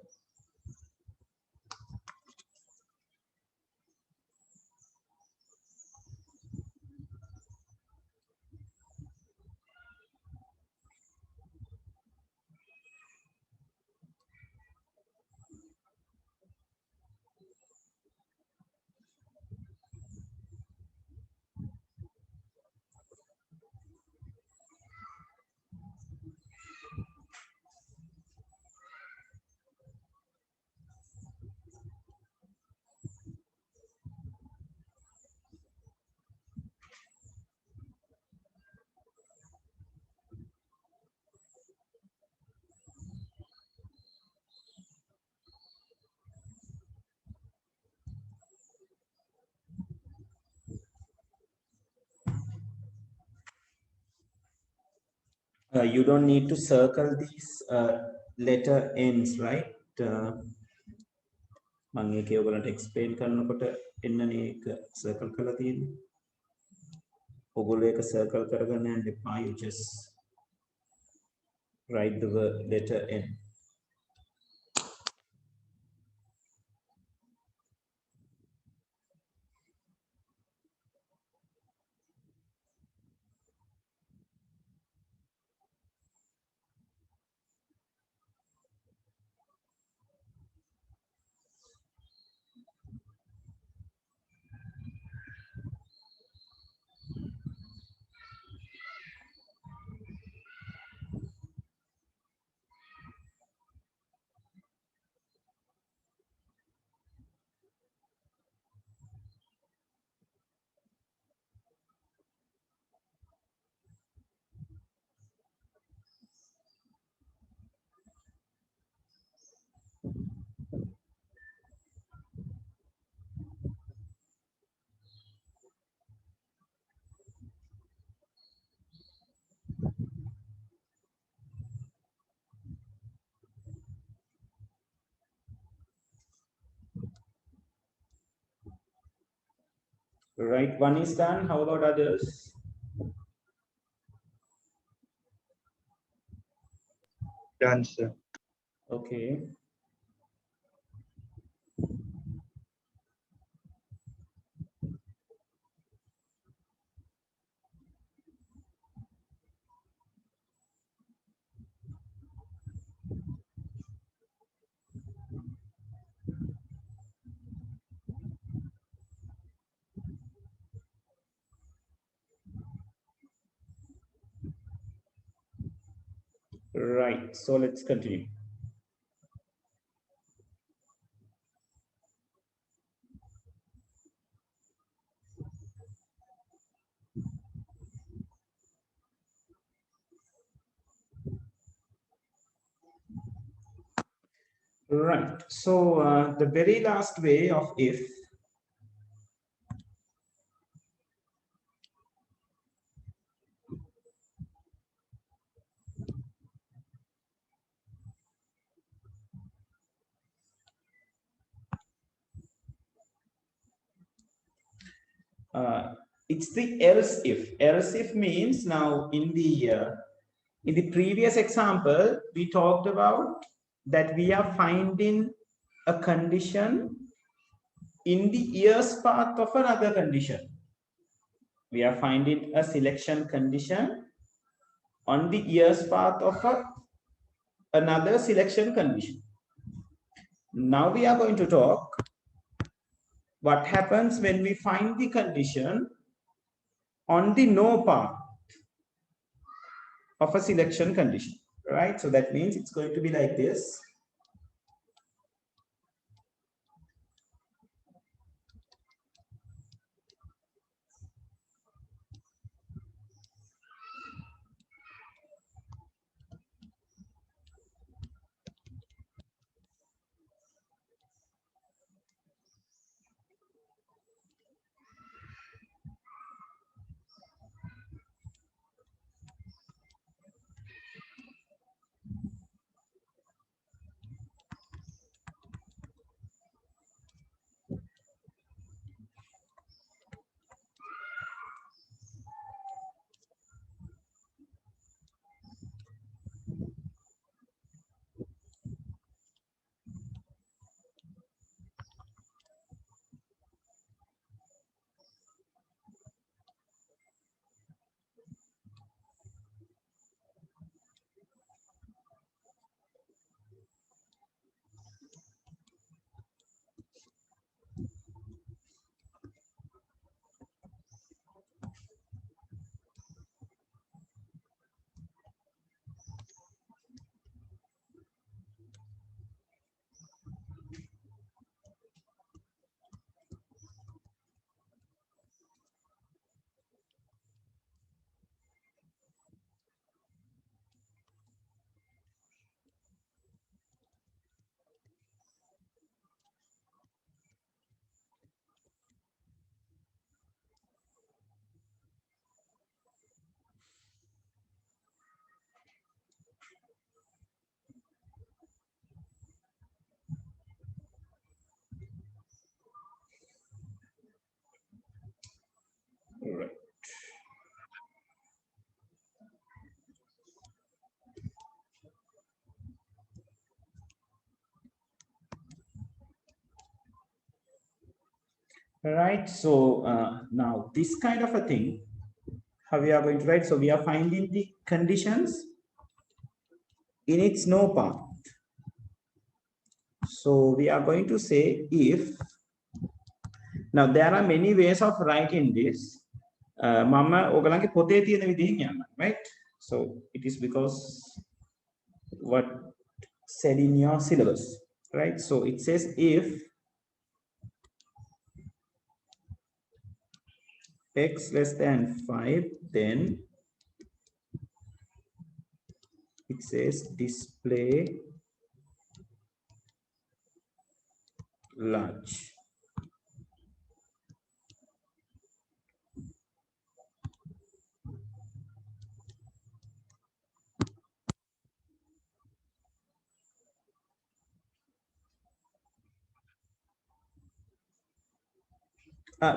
You don't need to circle these letter ends, right? මම ඒකේ ඔයගලන්ට explain කරනකොට එන්නනේ ඒක circle කරලා තියෙන්නේ. ඔයගොල්ලෝ ඒක circle කරගන්න යන්න එපා. You just write the word letter N. Right, one is done. How about others? Done, sir. Okay. Right, so let's continue. Right, so the very last way of if, it's the else if. Else if means now in the previous example, we talked about that we are finding a condition in the years path of another condition. We are finding a selection condition on the years path of another selection condition. Now we are going to talk what happens when we find the condition on the no path of a selection condition, right? So that means it's going to be like this. Right. Right. So now this kind of a thing, how we are going to write? So we are finding the conditions in its no path. So we are going to say if, now there are many ways of writing this. මම ඔයගලන්ගේ පොතේ තියෙන විදිහින් යන්න, right? So it is because what said in your syllabus, right? So it says if x less than 5, then it says display large.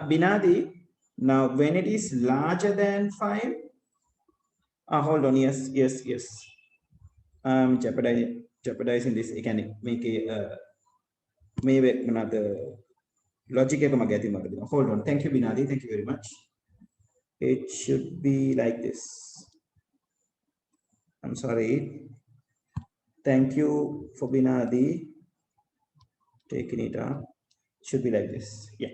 Binadi, Now, when it is larger than 5, hold on, yes. Jeopardizing this. I can make a maybe another logic. Hold on. Thank you, Binadi. Thank you very much. It should be like this. I'm sorry. Thank you for Binadi taking it up. Should be like this. Yeah.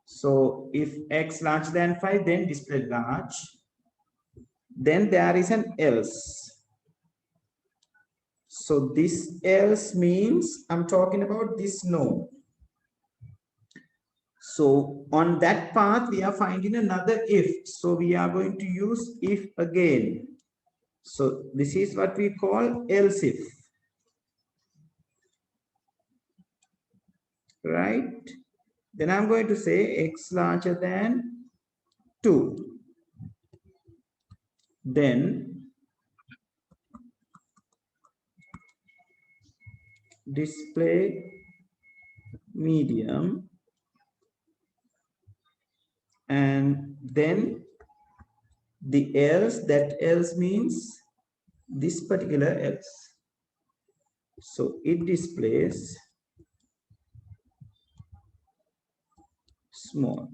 So if x larger than 5, then display large. Then there is an else. So this else means I'm talking about this node. So on that path, we are finding another if. So we are going to use if again. So this is what we call else if. Right? Then I'm going to say x larger than 2. Then display medium, and then the else, that else means this particular else. So it displays small.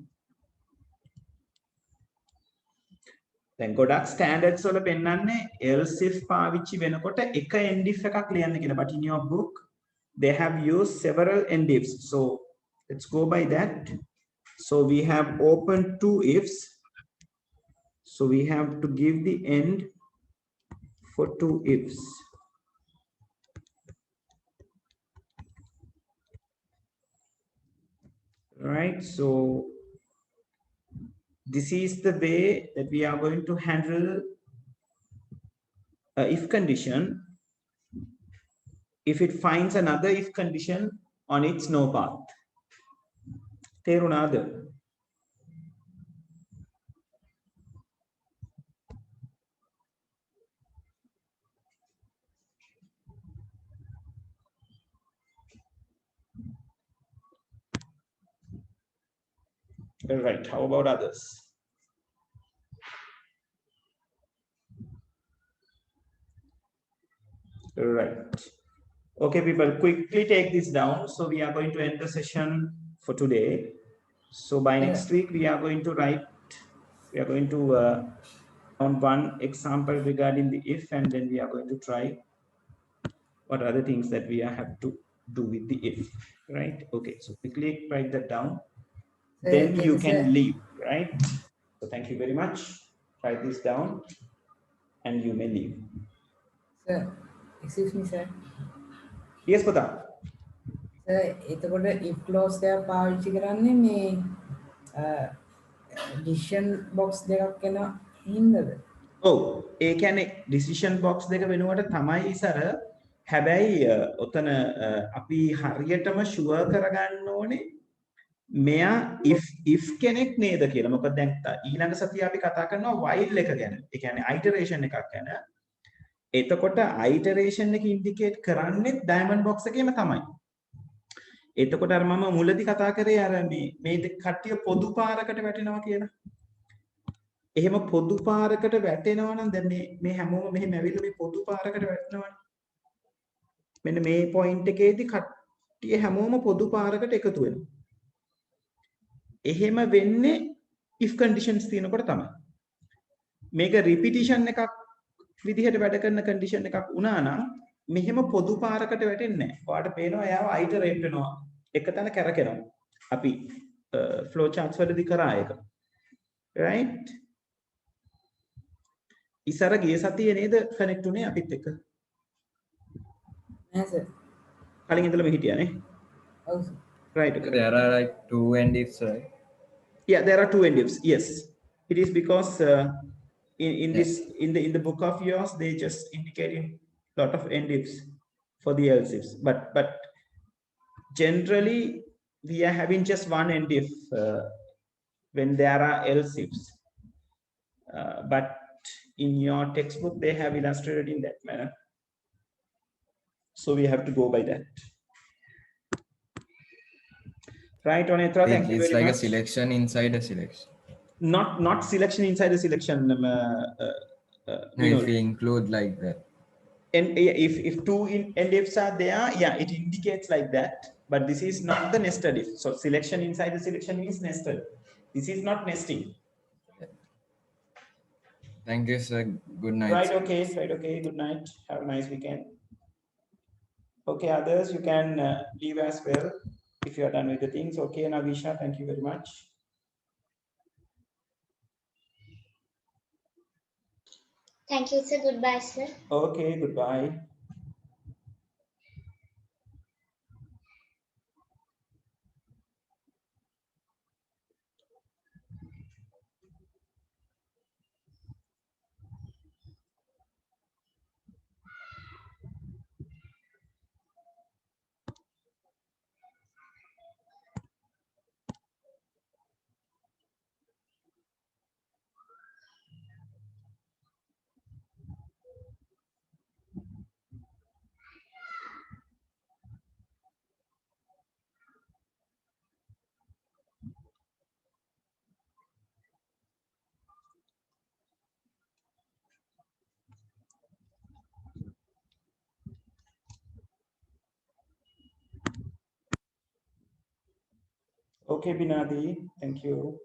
Then ගොඩක් standards වල පෙන්නන්නේ else if පාවිච්චි වෙනකොට එක end if එකක් ලියන්න කියලා. But in your book they have used several end ifs. So let's go by that. So we have open two ifs. So we have to give the end for two ifs. Right? So this is the way that we are going to handle a if condition if it finds another if condition on its no path. තේරුණාද? All right, how about others? Right. Okay, people, quickly take this down. So we are going to end the session for today. So by next week, we are going to on one example regarding the if, and then we are going to try what are the things that we have to do with the if, right? Okay, so quickly write that down. Then you can leave, right? So thank you very much. Write this down and you may leave. Sir, excuse me, sir. Yes, Pata. Sir, එතකොට if clause එක පාවිච්චි කරන්නේ මේ decision box දෙකක් වෙන හින්දාද? ඔව් ඒ කියන්නේ decision box දෙක වෙනුවට තමයි ඉසර හැබැයි ඔතන අපි හරියටම sure කරගන්න ඕනේ මෙයා if කෙනෙක් නේද කියලා. මොකද දැන් ඊළඟ සතිය අපි කතා කරනවා while එක ගැන. ඒ කියන්නේ iteration එකක් ගැන. එතකොට iteration එක indicate කරන්නේ diamond box එකේම තමයි. එතකොට අර මම මුලදී කතා කරේ අර මේ කට්ටිය පොදු පාරකට වැටෙනවා කියලා. එහෙම පොදු පාරකට වැටෙනවා නම් දැන් මේ හැමෝම මෙහෙම ඇවිල්ලා මේ පොදු පාරකට වැටෙනවානේ. මෙන්න මේ පොයින්ට් එකේදී කට්ටිය හැමෝම පොදු පාරකට එකතු වෙනවා. එහෙම වෙන්නේ if conditions තියෙනකොට තමයි. මේක repetition එකක් විදිහට වැඩ කරන condition එකක් වුණා නම් මෙහෙම පොදු පාරකට වැටෙන්නේ නැහැ. ඔයාලට පේනවා එයාව iterate වෙනවා. එකතැන කැරකෙනවා. අපි flow charts වලදී කරා ඒක. right? ඉස්සර ගිය සතියේ නේද කනෙක්ට් උනේ අපිත් එක්ක? නෑ සර්. කලින් ඉඳලම හිටියානේ. ඔව් sir. Right. Okay. There are like two end ifs, right? Yeah, there are two end ifs. Yes, it is because in the book of yours they just indicating lot of end ifs for the else ifs, but generally we are having just one end if when there are else ifs, but in your textbook they have illustrated in that manner, so we have to go by that. Right, Onitra, thank you It's very like a much. selection inside a selection. Not selection inside the selection. No, if we include like that. And if two end ifs are there, yeah, it indicates like that. But this is not the nested if. So selection inside the selection means nested. This is not nesting. Thank you, sir. Good night. Right, okay, right, okay. Good night. Have a nice weekend. Okay, others, you can leave as well if you are done with the things. Okay, Navisha, thank you very much. Thank you, sir. Goodbye, sir. Okay, goodbye. Okay, Binadi, thank you.